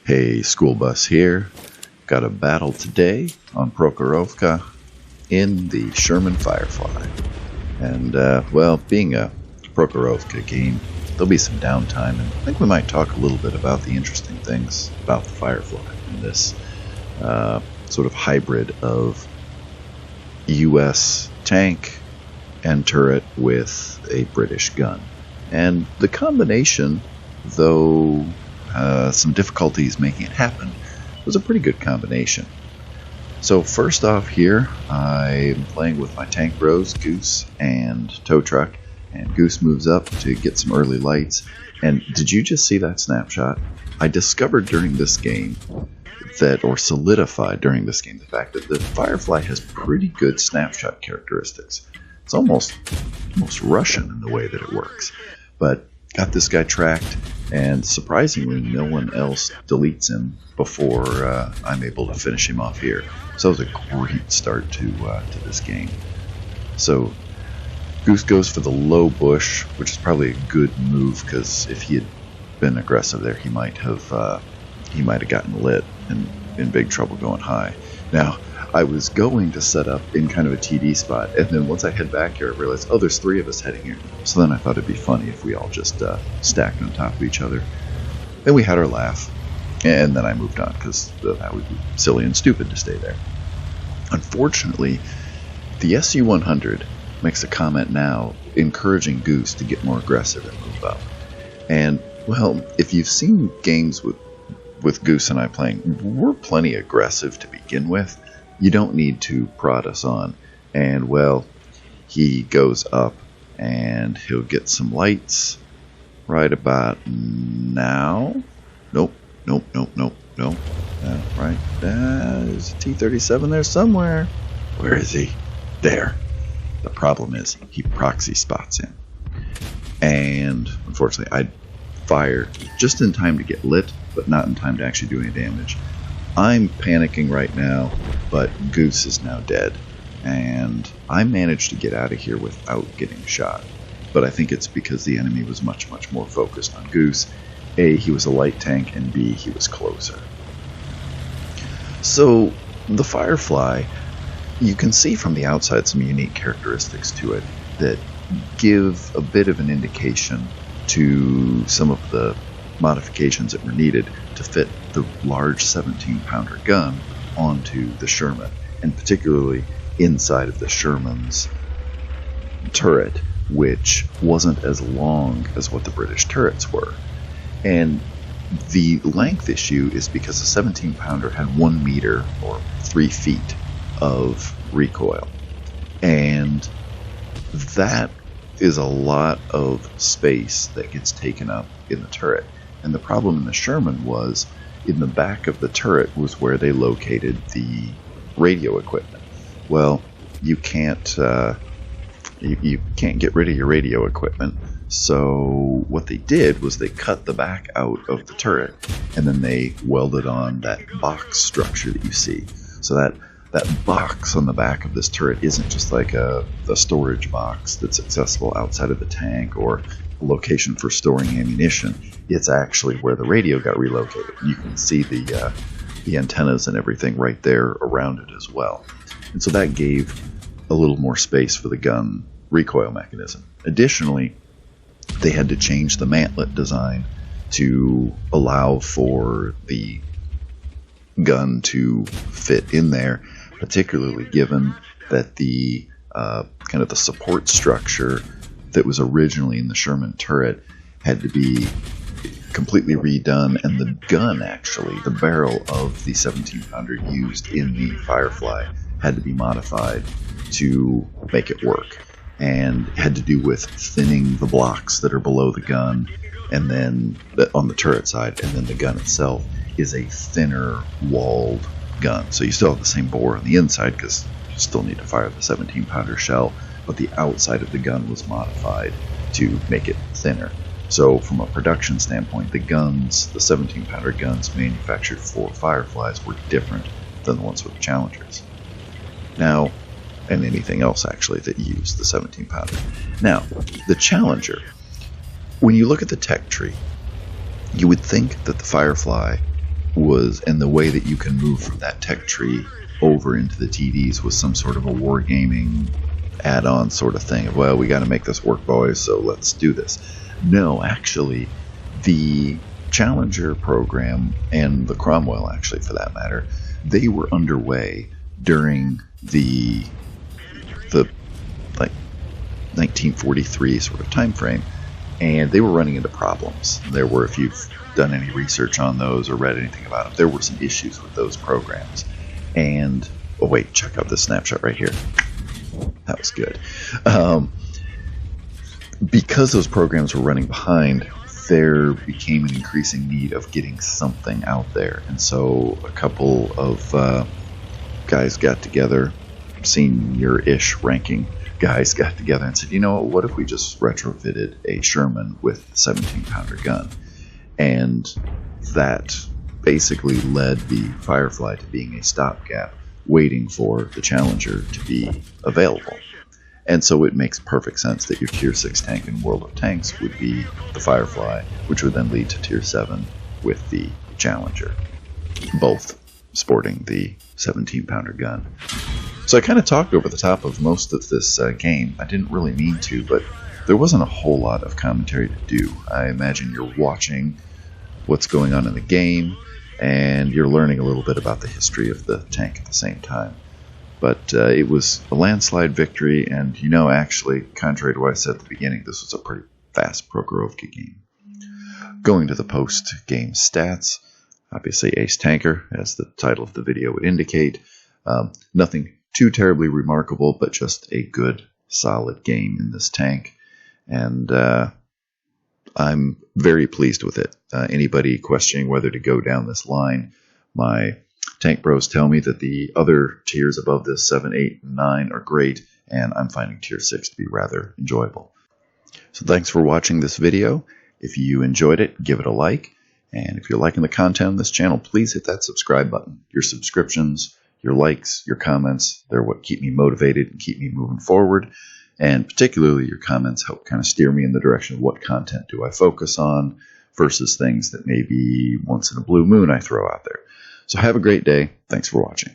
Hey, school bus here. Got a battle today on Prokhorovka in the Sherman Firefly. And, being a Prokhorovka game, there'll be some downtime, and I think we might talk a little bit about the interesting things about the Firefly in this sort of hybrid of US tank and turret with a British gun. And the combination, though some difficulties making it happen, was a pretty good combination. So first off here, I'm playing with my tank bros, Goose and Tow Truck, and Goose moves up to get some early lights. And did you just see that snapshot? I discovered during this game or solidified during this game, the fact that the Firefly has pretty good snapshot characteristics. It's almost Russian in the way that it works. But got this guy tracked, and surprisingly, no one else deletes him before I'm able to finish him off here. So that was a great start to this game. So Goose goes for the low bush, which is probably a good move, because if he had been aggressive there, he might have gotten lit and in big trouble going high. Now, I was going to set up in kind of a TD spot, and then once I head back here, I realized, oh, there's 3 of us heading here. So then I thought it'd be funny if we all just stacked on top of each other. Then we had our laugh, and then I moved on, because that would be silly and stupid to stay there. Unfortunately, the SU-100 makes a comment now encouraging Goose to get more aggressive and move up. And, well, if you've seen games with Goose and I playing, we're plenty aggressive to begin with. You don't need to prod us on. And, well, he goes up and he'll get some lights right about now. Nope. Right. There's a T-37 there somewhere. Where is he? There. The problem is he proxy spots him. And, unfortunately, I fire just in time to get lit, but not in time to actually do any damage. I'm panicking right now, but Goose is now dead, and I managed to get out of here without getting shot. But I think it's because the enemy was much more focused on Goose. A, he was a light tank, and B, he was closer. So the Firefly, you can see from the outside some unique characteristics to it that give a bit of an indication to some of the modifications that were needed to fit the large 17-pounder gun onto the Sherman, and particularly inside of the Sherman's turret, which wasn't as long as what the British turrets were. And the length issue is because the 17-pounder had 1 meter or 3 feet of recoil, and that is a lot of space that gets taken up in the turret. And the problem in the Sherman was, in the back of the turret was where they located the radio equipment. Well, you can't you can't get rid of your radio equipment. So what they did was they cut the back out of the turret, and then they welded on that box structure that you see. So that box on the back of this turret isn't just like a storage box that's accessible outside of the tank or a location for storing ammunition. It's actually where the radio got relocated. You can see the antennas and everything right there around it as well. And so that gave a little more space for the gun recoil mechanism. Additionally, they had to change the mantlet design to allow for the gun to fit in there, particularly given that the kind of the support structure that was originally in the Sherman turret had to be completely redone, and the gun, actually, the barrel of the 17-pounder used in the Firefly had to be modified to make it work, and had to do with thinning the blocks that are below the gun, and then on the turret side, and then the gun itself is a thinner walled gun. So you still have the same bore on the inside because you still need to fire the 17-pounder shell, but the outside of the gun was modified to make it thinner. So from a production standpoint, the 17-pounder guns manufactured for Fireflies were different than the ones with the Challengers. Now, and anything else actually that used the 17-pounder. Now, the Challenger, when you look at the tech tree, you would think that the Firefly and the way that you can move from that tech tree over into the TDs was some sort of a wargaming add-on sort of thing. Well, we got to make this work, boys, so let's do this. No, actually, the Challenger program and the Cromwell, actually, for that matter, they were underway during the like 1943 sort of time frame, and they were running into problems. There were, if you've done any research on those or read anything about them, there were some issues with those programs. And oh wait, check out this snapshot right here. That was good. Because those programs were running behind, there became an increasing need of getting something out there. And so a couple of guys got together, senior-ish ranking guys got together and said, you know, what if we just retrofitted a Sherman with a 17-pounder gun? And that basically led the Firefly to being a stopgap, waiting for the Challenger to be available. And so it makes perfect sense that your Tier 6 tank in World of Tanks would be the Firefly, which would then lead to Tier 7 with the Challenger, both sporting the 17-pounder gun. So I kind of talked over the top of most of this game. I didn't really mean to, but there wasn't a whole lot of commentary to do. I imagine you're watching what's going on in the game, and you're learning a little bit about the history of the tank at the same time. But it was a landslide victory, and you know, actually, contrary to what I said at the beginning, this was a pretty fast Prokhorovka game. Going to the post-game stats, obviously Ace Tanker, as the title of the video would indicate. Nothing too terribly remarkable, but just a good, solid game in this tank. And I'm very pleased with it. Anybody questioning whether to go down this line, my tank bros tell me that the other tiers above this, 7, 8, and 9, are great, and I'm finding Tier 6 to be rather enjoyable. So thanks for watching this video. If you enjoyed it, give it a like. And if you're liking the content on this channel, please hit that subscribe button. Your subscriptions, your likes, your comments, they're what keep me motivated and keep me moving forward. And particularly your comments help kind of steer me in the direction of what content do I focus on versus things that maybe once in a blue moon I throw out there. So have a great day. Thanks for watching.